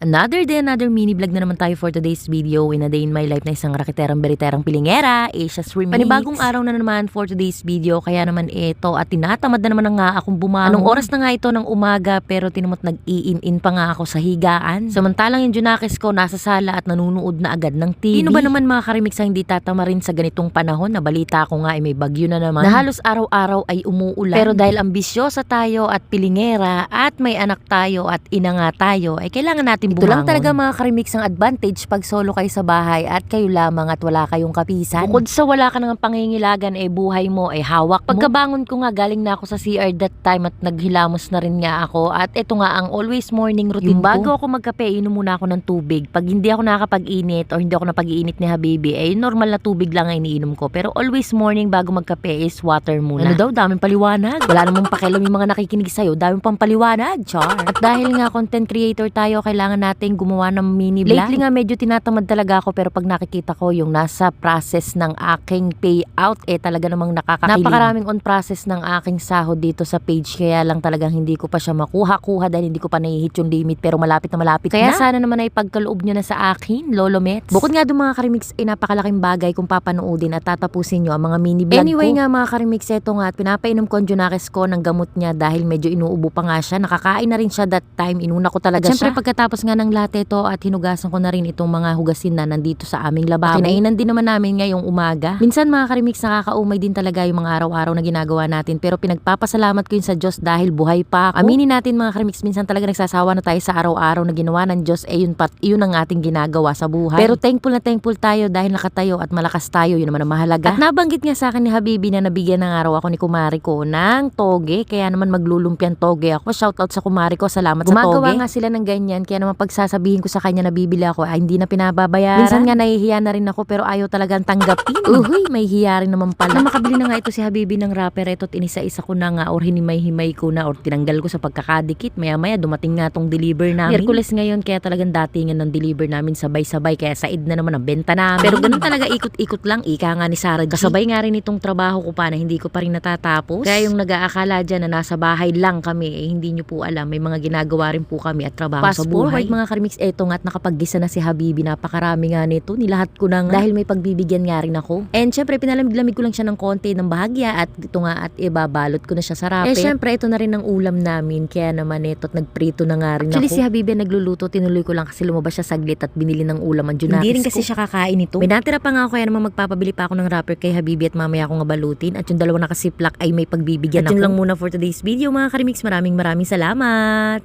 Another day, another mini vlog na naman tayo for today's video. In a day in my life na isang rakiterang beriterang pilingera, Asia's Remix. Panibagong araw na naman for today's video. Kaya naman ito at tinatamad na naman nga akong bumangon. Anong oras na nga ito ng umaga pero tinumot nag-iin-in pa nga ako sa higaan. Samantalang yung Junakis ko nasa sala at nanunood na agad ng TV. Sino ba naman mga karimix ang hindi tatama rin sa ganitong panahon? Na balita ko nga ay may bagyo na naman. Na halos araw-araw ay umuulan. Pero dahil ambisyosa tayo at pilingera at may anak tayo at ina nga tayo ay kailangan natin bumangon. Ito lang talaga mga karimix ang advantage pag solo kayo sa bahay at kayo lamang at wala kayong kapisan. Bukod sa wala ka nang pangingilagan buhay mo hawak mo. Pagkabangon ko nga galing na ako sa CR that time at naghilamos na rin nga ako at ito nga ang always morning routine ko. Bago ako magkape, inom muna ako ng tubig. Pag hindi ako nakakapag-init o hindi ako napag-iinit ni Habibi normal na tubig lang ang iniinom ko. Pero always morning bago magkape is water muna. Ano daw, daming paliwanag. Wala namang pakialam yung mga nakikinig sa'yo, daming pang paliwanag, char. At dahil nga content creator tayo, kailangan natin gumawa ng mini vlog. Lately nga medyo tinatamad talaga ako pero pag nakikita ko yung nasa process ng aking payout talaga namang nakakakilig. Napakaraming on process ng aking sahod dito sa page kaya lang talagang hindi ko pa siya makuha-kuha dahil hindi ko pa nahihit yung limit pero malapit na malapit kaya na. Sana naman ay pagkaloob nyo na sa akin, Lolo Mets. Bukod nga doon mga karimix napakalaking bagay kung papanoodin at tatapusin nyo ang mga mini vlog anyway ko. Nga mga karimix eto nga at pinapainom ko ang Junakis ko ng gamot niya dahil medyo inuubo pa nga siya. Nakakain na rin siya that time, inuna ko talaga siya. Siyempre pagkatapos nga ng latte to at hinugasan ko na rin itong mga hugasin na nandito sa aming lababo. Kinainan din naman namin ngayong umaga. Minsan mga karimix nakakaumay din talaga yung mga araw-araw na ginagawa natin pero pinagpapasalamat ko yun sa Diyos dahil buhay pa ako. Aminin natin mga karimix, minsan talaga nagsasawa na tayo sa araw-araw na ginawa ng Diyos yun ang ating ginagawa sa buhay. Pero thankful tayo dahil nakatayo at malakas tayo, yun naman ang mahalaga. At nabanggit nga sa akin ni Habibi na nabigyan ng araw ako ni kumari ko ng toge, kaya naman maglulumpiang toge ako. Shoutout sa kumari ko, salamat sa toge. Gumagawa nga sila ng ganyan, kaya naman pagsasabihin ko sa kanya na bibili ako, hindi na pinababayaran. Minsan nga nahihiya na rin ako pero ayaw talagang tanggapin. Uy, may hiya rin naman pala. Na makabili na nga ito si Habibi ng wrapper, ito't inisa-isa ko na nga or hinimay-himay ko na or tinanggal ko sa pagkakadikit. Maya-maya dumating nga tong deliver namin. Miyerkules ngayon kaya talagang datingan ng deliver namin sabay-sabay kaya said na naman ang benta namin. Pero ganun talaga ikot-ikot lang, ika nga ni Sarah G. Kasabay nga rin itong trabaho ko pa na hindi ko pa rin natatapos. Kaya yung nag-aakala dyan na nasa bahay lang kami hindi nyo po alam, may mga ginagawa rin po kami at trabaho sa buhay. Forward mga karimix, eto nga at nakapaggisa na si Habibi, napakarami nga nito, nilahat ko na nga dahil may pagbibigyan nga rin ako. And syempre pinalamig-lamig ko lang siya ng konti ng bahagya at ito nga at ibabalot ko na siya sa wrapper. Syempre ito na rin ang ulam namin kaya naman ito at nagprito na nga rin actually, ako. Si Habibi nagluluto, tinuloy ko lang kasi lumabas siya saglit at binili ng ulam ang Junakis. Hindi rin kasi siya kakain ito. May natira pa nga ako kaya naman magpapabili pa ako ng wrapper kay Habibi at mamaya ako nga balutin at yung dalawa nakasiplak ay may pagbibigyan at ako. Yun lang muna for today's video mga karimix, maraming salamat.